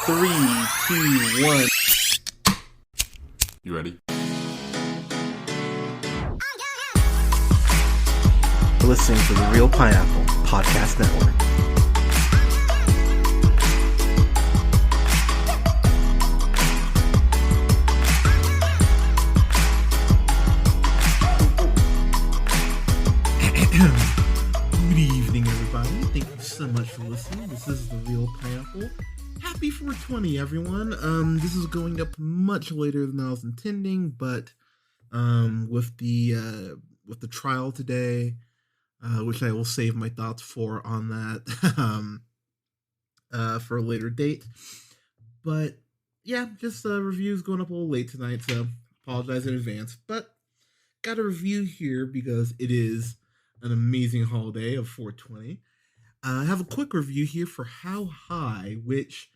Three, two, one. You ready? You're listening to the Real Pineapple Podcast Network. Good evening, everybody. Thank you so much for listening. This is the Real Pineapple. Happy 420, everyone. This is going up much later than I was intending, but with the trial today, which I will save my thoughts for on that for a later date. But yeah, just reviews going up a little late tonight, so apologize in advance. But got a review here because it is an amazing holiday of 420. I have a quick review here for How High, which,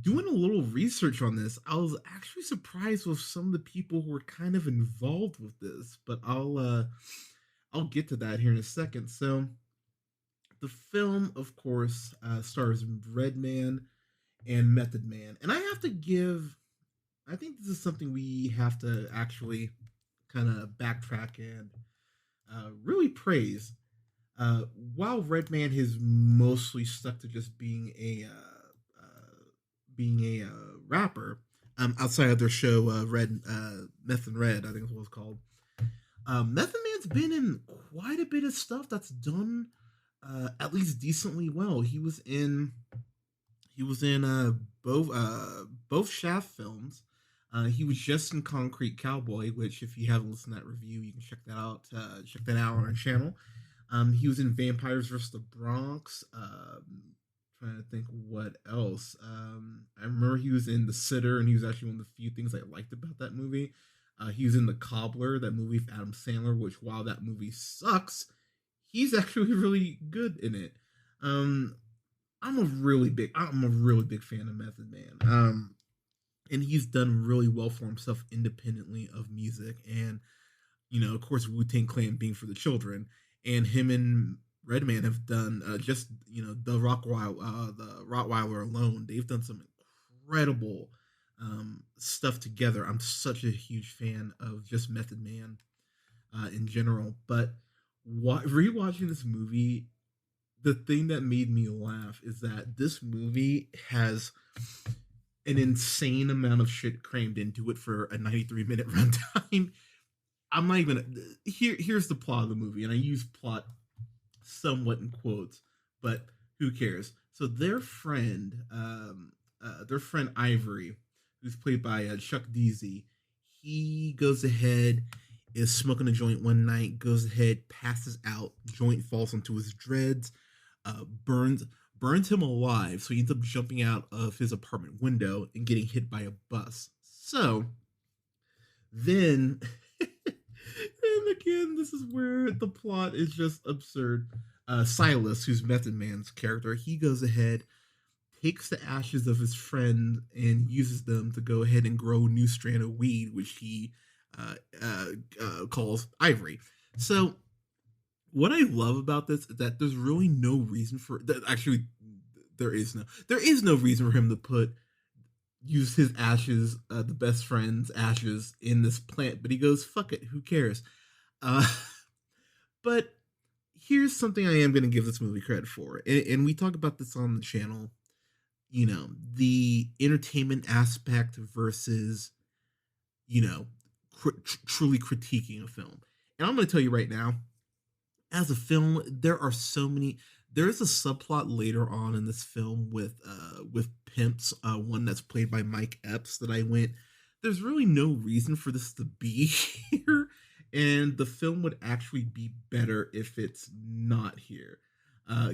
doing a little research on this, I was actually surprised with some of the people who were kind of involved with this, but I'll get to that here in a second. So, the film, of course, stars Redman and Method Man, and I think this is something we have to actually kind of backtrack and really praise. While Redman has mostly stuck to just being a rapper, outside of their show Meth and Red, I think is what it's called. Method Man's been in quite a bit of stuff that's done at least decently well. He was in both Shaft films. He was just in Concrete Cowboy, which, if you haven't listened to that review, you can check that out. Check that out on our channel. He was in Vampires vs. the Bronx. Trying to think what else. I remember he was in The Sitter, and he was actually one of the few things I liked about that movie. He was in The Cobbler, that movie with Adam Sandler, which, while that movie sucks, he's actually really good in it. I'm a really big fan of Method Man. And he's done really well for himself independently of music. And, of course, Wu-Tang Clan being for the children. And him and Redman have done the Rottweiler alone. They've done some incredible stuff together. I'm such a huge fan of just Method Man in general. But rewatching this movie, the thing that made me laugh is that this movie has an insane amount of shit crammed into it for a 93-minute runtime. I'm not even here's the plot of the movie, and I use plot somewhat in quotes, but who cares? So their friend Ivory, who's played by Chuck Deasy, he goes ahead, is smoking a joint one night, goes ahead, passes out, joint falls onto his dreads, burns him alive, so he ends up jumping out of his apartment window and getting hit by a bus. So then, and again, this is where the plot is just absurd. Silas, who's Method Man's character, he goes ahead, takes the ashes of his friend and uses them to go ahead and grow a new strand of weed, which he calls Ivory. So what I love about this is that there's really no reason for that. Actually, there is no reason for him to use his ashes, the best friend's ashes, in this plant. But he goes, "Fuck it, who cares?" But here's something I am going to give this movie credit for, and we talk about this on the channel. The entertainment aspect versus, truly critiquing a film. And I'm going to tell you right now, as a film, there is a subplot later on in this film with pimps, one that's played by Mike Epps, that I went, there's really no reason for this to be here, and the film would actually be better if it's not here.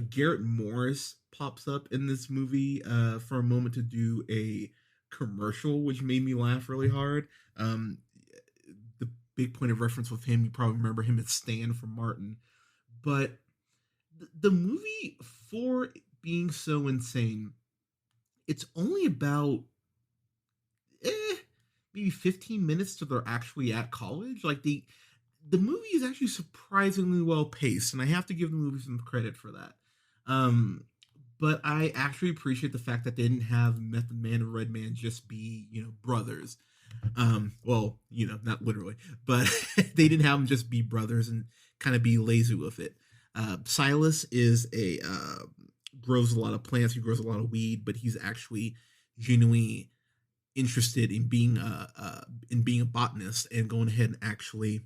Garrett Morris pops up in this movie for a moment to do a commercial, which made me laugh really hard. The big point of reference with him, you probably remember him as Stan from Martin. But the movie, for being so insane, it's only about maybe 15 minutes till they're actually at college. Like, the movie is actually surprisingly well paced, and I have to give the movie some credit for that. but I actually appreciate the fact that they didn't have Method Man and Red Man just be, brothers. Well, not literally, but they didn't have them just be brothers and kind of be lazy with it. Silas is a grows a lot of plants. He grows a lot of weed, but he's actually genuinely interested in being a botanist and going ahead and actually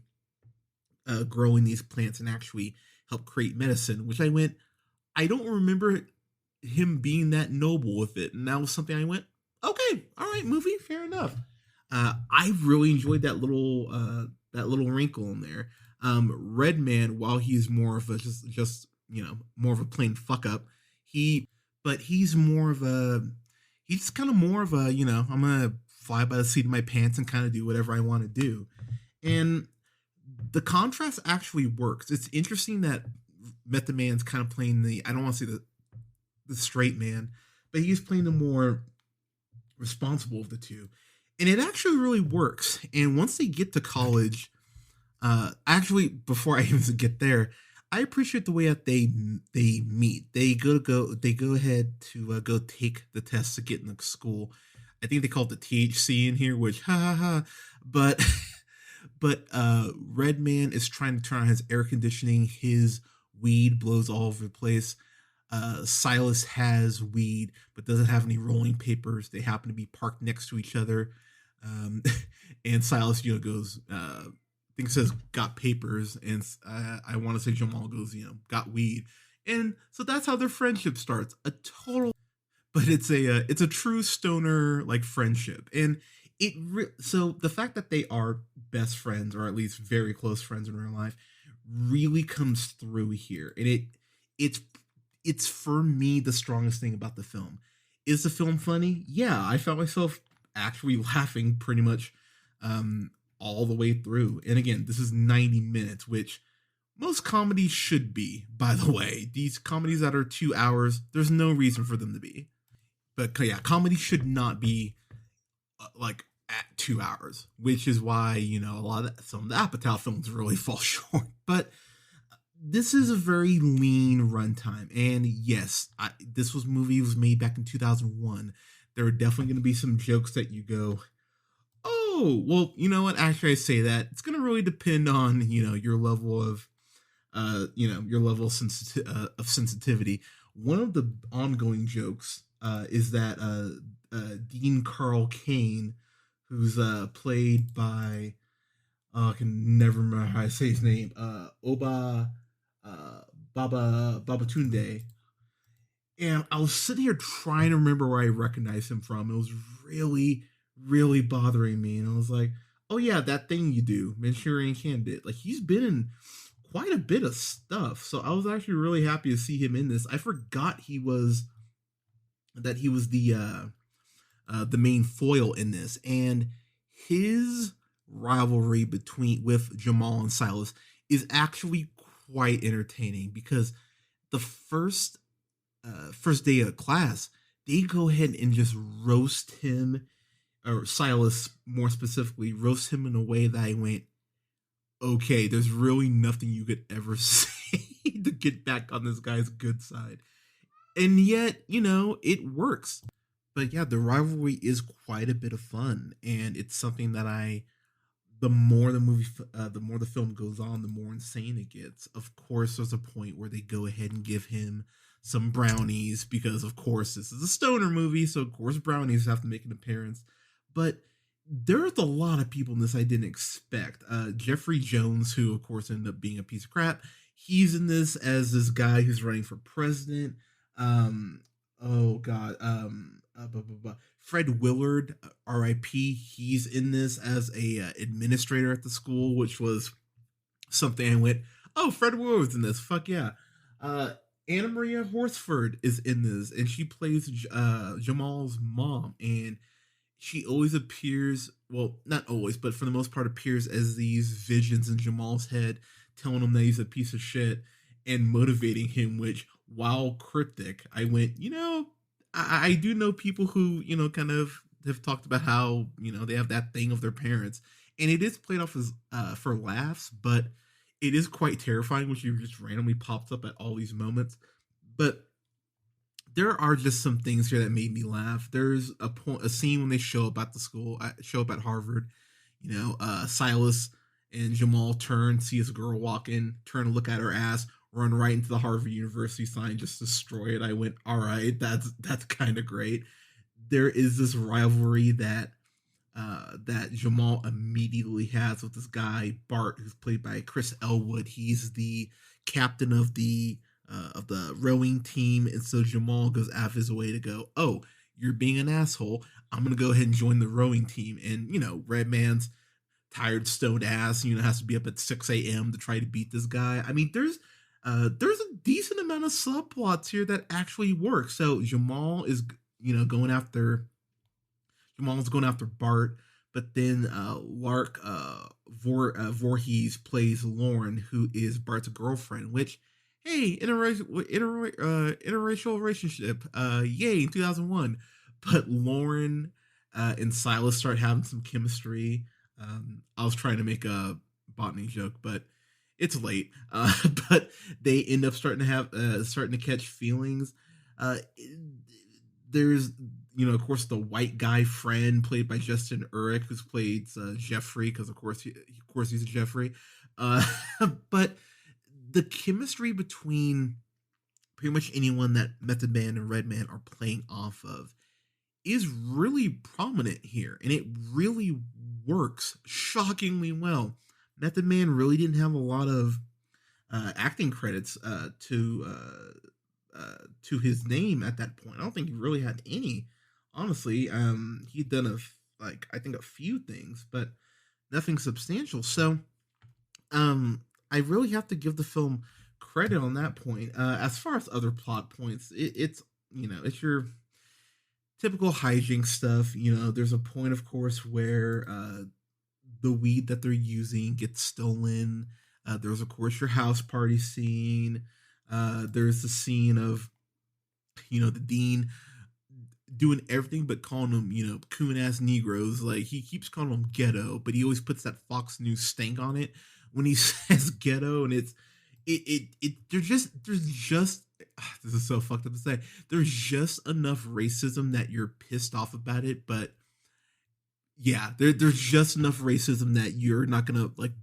growing these plants and actually help create medicine. Which I don't remember him being that noble with it, and that was something I went, okay, all right, movie, fair enough. I really enjoyed that little wrinkle in there. Red Man, while he's more of a just more of a plain fuck up, he but he's kind of more of a I'm gonna fly by the seat of my pants and kind of do whatever I want to do, and the contrast actually works. It's interesting that Method Man's kind of playing I don't want to say the straight man, but he's playing the more responsible of the two, and it actually really works. And once they get to college, actually, before I even get there, I appreciate the way that they meet. They go ahead to go take the test to get in the school. I think they call it the THC in here, which ha ha ha. But Red Man is trying to turn on his air conditioning. His weed blows all over the place. Silas has weed, but doesn't have any rolling papers. They happen to be parked next to each other. And Silas, goes, I think it says got papers, and I want to say Jamal goes, got weed, and so that's how their friendship starts. But it's a true stoner like friendship, and so the fact that they are best friends, or at least very close friends in real life, really comes through here, and it's it's for me the strongest thing about the film. Is the film funny? Yeah, I found myself actually laughing pretty much all the way through. And again, this is 90 minutes, which most comedies should be, by the way. These comedies that are 2 hours, there's no reason for them to be. But yeah, comedy should not be like at 2 hours, which is why, some of the Apatow films really fall short. But this is a very lean runtime, and yes, this movie was made back in 2001. There are definitely going to be some jokes that you go, oh, well, you know what? Actually, I say that it's going to really depend on your level of of sensitivity. One of the ongoing jokes is that Dean Carl Kane, who's played by I can never remember how I say his name, Oba Babatunde. And I was sitting here trying to remember where I recognized him from. It was really, really bothering me. And I was like, oh yeah, that thing you do, Manchurian Candidate. Like, he's been in quite a bit of stuff. So I was actually really happy to see him in this. I forgot he was the main foil in this. And his rivalry with Jamal and Silas is actually quite entertaining, because the first day of class, they go ahead and just roast him, or Silas more specifically, roast him in a way that I went, okay, there's really nothing you could ever say to get back on this guy's good side. And yet, it works. But yeah, the rivalry is quite a bit of fun, and it's something that the more the film goes on, the more insane it gets. Of course, there's a point where they go ahead and give him some brownies, because of course this is a stoner movie, so of course brownies have to make an appearance. But there's a lot of people in this I didn't expect. Jeffrey Jones, who of course ended up being a piece of crap, he's in this as this guy who's running for president. Oh god, Fred Willard, R.I.P. He's in this as a administrator at the school, which was something I went, oh, Fred Willard's in this. Fuck yeah. Anna Maria Horsford is in this, and she plays Jamal's mom, and she always appears, well, not always, but for the most part appears as these visions in Jamal's head, telling him that he's a piece of shit and motivating him, which, while cryptic, I went, I do know people who, kind of have talked about how, they have that thing of their parents, and it is played off as for laughs, but it is quite terrifying when she just randomly pops up at all these moments. But there are just some things here that made me laugh. There's a scene when they show up at the school, show up at Harvard. Silas and Jamal turn, see his girl walking, turn to look at her ass, run right into the Harvard University sign, just destroy it. I went, all right, that's kind of great. There is this rivalry that Jamal immediately has with this guy Bart, who's played by Chris Elwood. He's the captain of the rowing team, and so Jamal goes out of his way to go, "Oh, you're being an asshole. I'm gonna go ahead and join the rowing team." And Redman's tired, stoned ass, has to be up at 6 a.m. to try to beat this guy. I mean, there's a decent amount of subplots here that actually work. So going after Jamal's going after Bart, but then Lark Voorhees plays Lauren, who is Bart's girlfriend. Which, hey, interracial relationship, yay, in 2001. But Lauren and Silas start having some chemistry. I was trying to make a botany joke, but it's late. But they end up starting to catch feelings. There's of course, the white guy friend played by Justin Urich, who's played Jeffrey, because of course he's a Jeffrey. Uh, but the chemistry between pretty much anyone that Method Man and Redman are playing off of is really prominent here, and it really works shockingly well. Method Man really didn't have a lot of acting credits to his name at that point. I don't think he really had any. Honestly, he'd done I think a few things, but nothing substantial. So, I really have to give the film credit on that point. As far as other plot points, it's your typical hijinks stuff. There's a point, of course, where the weed that they're using gets stolen. There's, of course, your house party scene. There's the scene of the dean doing everything but calling them coon ass Negroes. Like, he keeps calling them ghetto, but he always puts that Fox News stank on it when he says ghetto. And there's just this is so fucked up to say, there's just enough racism that you're pissed off about it. But yeah, there's just enough racism that you're not gonna like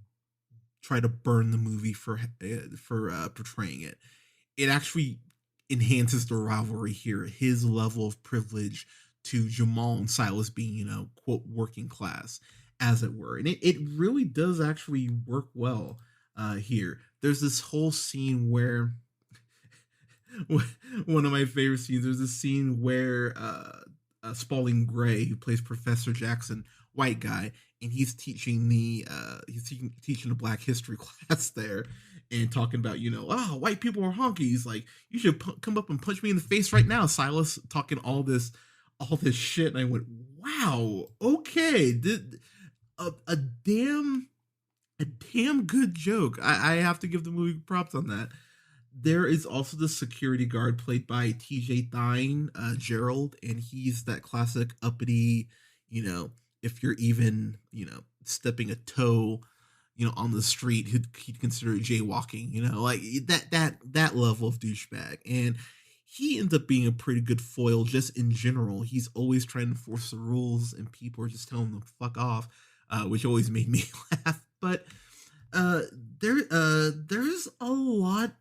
try to burn the movie for portraying it. It actually enhances the rivalry here. His level of privilege to Jamal and Silas being, quote, working class, as it were. And it really does actually work well here. There's this whole scene where one of my favorite scenes, there's a scene where Spalding Gray, who plays Professor Jackson, white guy, and he's teaching teaching a Black History class there, and talking about white people are honkies, like you should come up and punch me in the face right now, Silas, talking all this shit. And I went, wow, okay, a damn good joke. I have to give the movie props on that. There is also the security guard played by TJ Thine, Gerald, and he's that classic uppity, if you're even, stepping a toe, on the street, he'd consider jaywalking, like that level of douchebag. And he ends up being a pretty good foil just in general. He's always trying to enforce the rules, and people are just telling him to fuck off, which always made me laugh. But there's a lot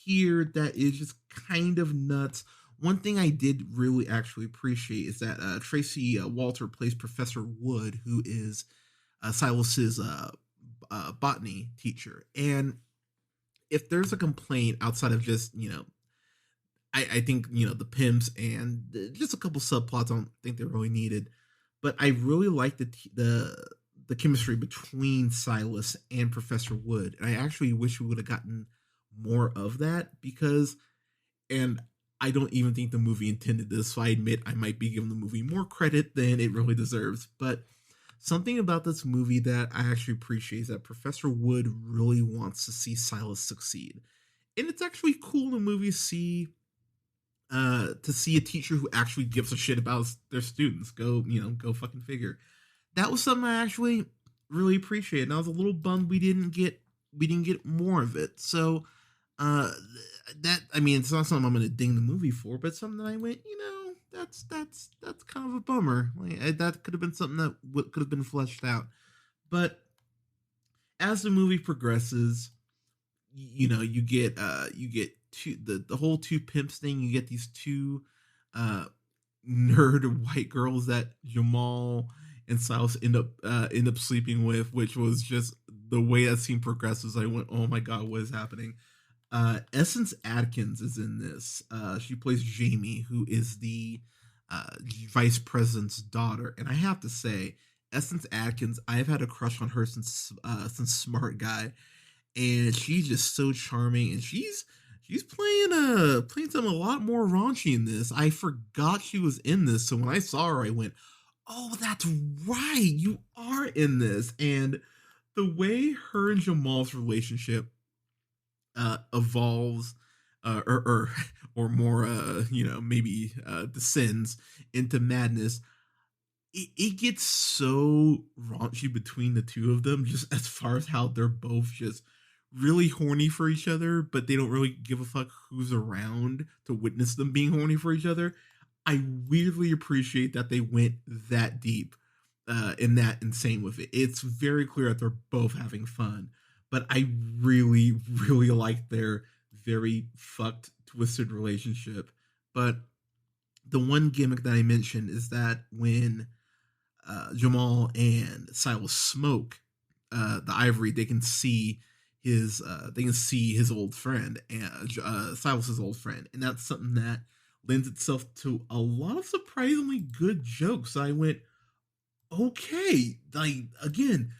here that is just kind of nuts. One thing I did really actually appreciate is that Tracy Walter plays Professor Wood, who is Silas's botany teacher. And if there's a complaint outside of just, I think, the pimps and just a couple subplots, I don't think they're really needed. But I really like the chemistry between Silas and Professor Wood. And I actually wish we would have gotten more of that, and I don't even think the movie intended this, so I admit I might be giving the movie more credit than it really deserves. But something about this movie that I actually appreciate is that Professor Wood really wants to see Silas succeed. And it's actually cool in the movie to see a teacher who actually gives a shit about their students. Go fucking figure. That was something I actually really appreciated, and I was a little bummed we didn't get more of it. So Uh, that I mean, it's not something I'm gonna ding the movie for, but something that I went, that's kind of a bummer. Like that could have been something that could have been fleshed out. But as the movie progresses, you get two the whole two pimps thing. You get these two uh nerd white girls that Jamal and Silas end up sleeping with, which was just the way that scene progresses. I went, oh my god, what is happening? Essence Atkins is in this. She plays Jamie, who is the vice president's daughter, and I have to say, Essence Atkins, I've had a crush on her since Smart Guy, and she's just so charming, and she's playing something a lot more raunchy in this. I forgot she was in this, so when I saw her, I went, "Oh, that's right, you are in this." And the way her and Jamal's relationship evolves, or more, maybe descends into madness. It gets so raunchy between the two of them, just as far as how they're both just really horny for each other, but they don't really give a fuck who's around to witness them being horny for each other. I weirdly appreciate that they went that deep and that insane with it. It's very clear that they're both having fun, but I really, really like their very fucked, twisted relationship. But the one gimmick that I mentioned is that when Jamal and Silas smoke the ivory, they can see his old friend, Silas's old friend, and that's something that lends itself to a lot of surprisingly good jokes. I went, okay, like again,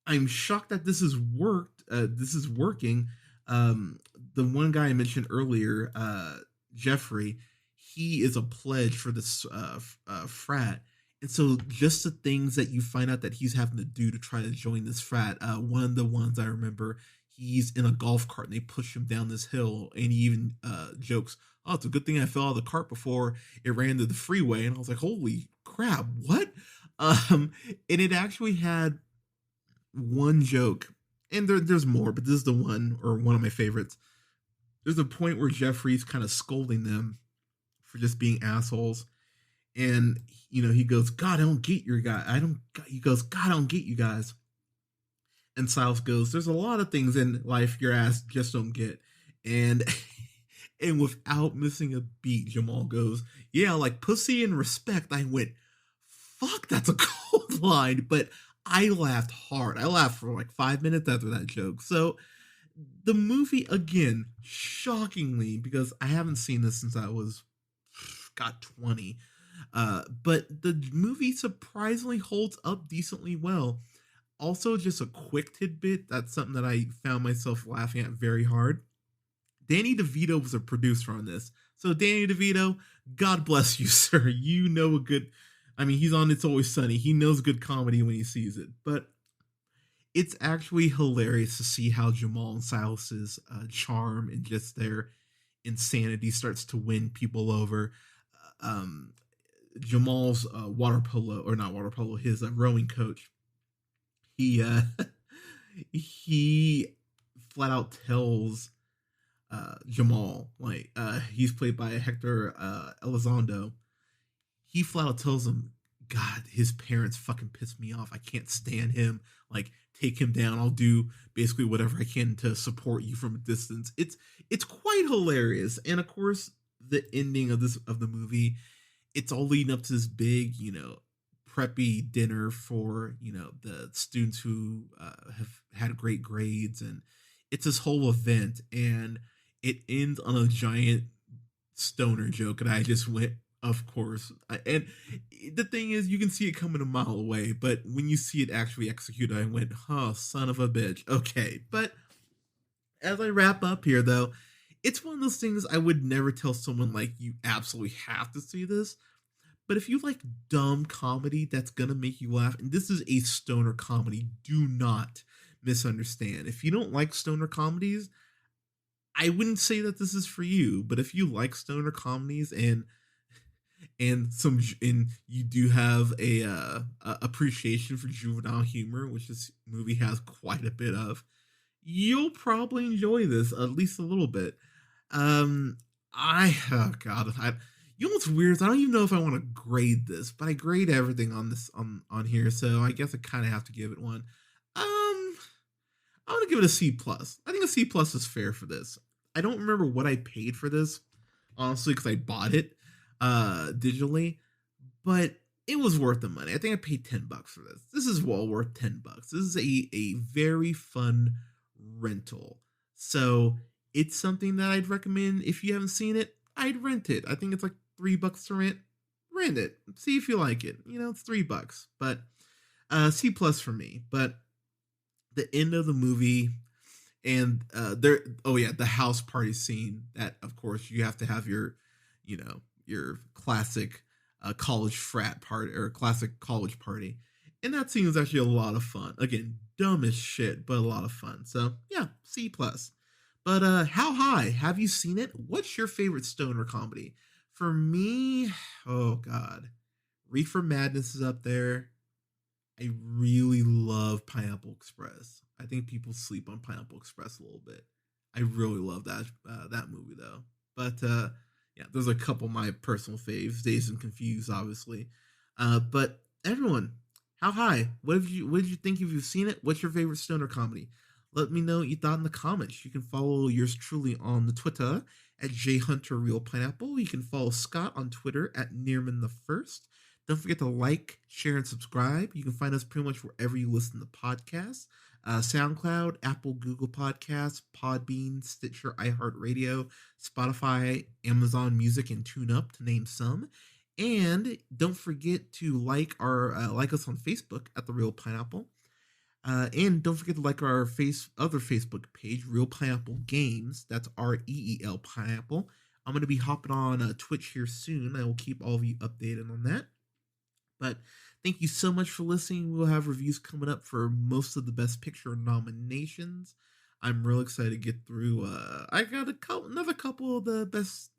I'm shocked that this has worked. This is working. Um, the one guy I mentioned earlier, Jeffrey, he is a pledge for this frat, and so just the things that you find out that he's having to do to try to join this frat. One of the ones I remember, he's in a golf cart and they push him down this hill, and he even jokes, "Oh, it's a good thing I fell out of the cart before it ran to the freeway." And I was like, "Holy crap, what?" And it actually had one joke, and there's more, but this is the one, or one of my favorites. There's a point where Jeffrey's kind of scolding them for just being assholes, and he goes, "God, I don't get your guy. I don't." He goes, "God, I don't get you guys." And Silas goes, "There's a lot of things in life your ass just don't get," and and without missing a beat, Jamal goes, "Yeah, like pussy and respect." I went, "Fuck, that's a cold line," but I laughed hard. I laughed for like 5 minutes after that joke. So the movie, again, shockingly, because I haven't seen this since I was got 20. But the movie surprisingly holds up decently well. Also, just a quick tidbit, that's something that I found myself laughing at very hard. Danny DeVito was a producer on this. So Danny DeVito, God bless you, sir. You know a good, I mean, he's on It's Always Sunny. He knows good comedy when he sees it. But it's actually hilarious to see how Jamal and Silas's charm and just their insanity starts to win people over. Um, Jamal's water polo, or not water polo, his rowing coach, he he flat out tells Jamal, like he's played by Hector Elizondo. He flat out tells him, "God, his parents fucking piss me off. I can't stand him. Like, take him down. I'll do basically whatever I can to support you from a distance." It's quite hilarious, and of course, the ending of the movie, it's all leading up to this big, preppy dinner for the students who have had great grades, and it's this whole event, and it ends on a giant stoner joke, and I just went, of course. And the thing is, you can see it coming a mile away, but when you see it actually executed, I went, "Huh, son of a bitch." Okay, but as I wrap up here, though, it's one of those things I would never tell someone like, you absolutely have to see this. But if you like dumb comedy that's gonna make you laugh, and this is a stoner comedy, do not misunderstand. If you don't like stoner comedies, I wouldn't say that this is for you. But if you like stoner comedies, and you do have a appreciation for juvenile humor, which this movie has quite a bit of, You'll probably enjoy this at least a little bit. Um, I oh god, you know what's weird is I don't even know if I want to grade this, but I grade everything on this on here, so I guess I kind of have to give it one. I'm gonna give it a C plus. I think a C plus is fair for this. I don't remember what I paid for this, honestly, because I bought it digitally, but it was worth the money. I think I paid $10 for this. This is well worth $10. This is a very fun rental. So it's something that I'd recommend if you haven't seen it. I'd rent it. I think it's like $3 to rent. Rent it. See if you like it. You know, it's $3. But C plus for me. But the end of the movie and there oh yeah, the house party scene that of course you have to have your, your classic college frat party or classic college party, and that scene was actually a lot of fun. Again, dumb as shit, but a lot of fun. So yeah, C plus. But how high have you seen it? What's your favorite stoner comedy? For me, oh god, Reefer Madness is up there. I really love Pineapple Express. I think people sleep on Pineapple Express a little bit. I really love that movie though. But yeah, there's a couple of my personal faves. Dazed and Confused, obviously. But everyone, how high? What did you think if you've seen it? What's your favorite stoner comedy? Let me know what you thought in the comments. You can follow yours truly on the Twitter at jhunterrealpineapple. You can follow Scott on Twitter at Nearman the First. Don't forget to like, share, and subscribe. You can find us pretty much wherever you listen to podcasts. SoundCloud, Apple, Google Podcasts, Podbean, Stitcher, iHeartRadio, Spotify, Amazon Music, and TuneUp, to name some. And don't forget to like us on Facebook at The Real Pineapple. And don't forget to like our other Facebook page, Real Pineapple Games. That's REEL Pineapple. I'm going to be hopping on Twitch here soon. I will keep all of you updated on that. But thank you so much for listening. We'll have reviews coming up for most of the Best Picture nominations. I'm real excited to get through. I got another couple of the Best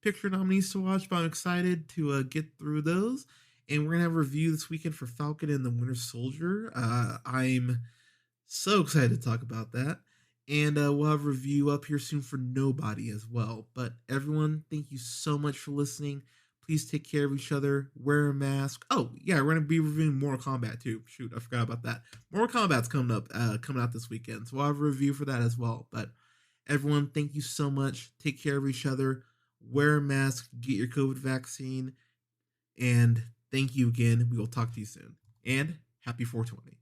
Picture nominees to watch, but I'm excited to get through those. And we're gonna have a review this weekend for Falcon and the Winter Soldier. I'm so excited to talk about that. And we'll have a review up here soon for Nobody as well. But everyone, thank you so much for listening. Please take care of each other. Wear a mask. Oh yeah, we're gonna be reviewing Mortal Kombat too. Shoot, I forgot about that. Mortal Kombat's coming out this weekend, so we'll have a review for that as well. But everyone, thank you so much. Take care of each other. Wear a mask. Get your COVID vaccine. And thank you again. We will talk to you soon. And happy 420.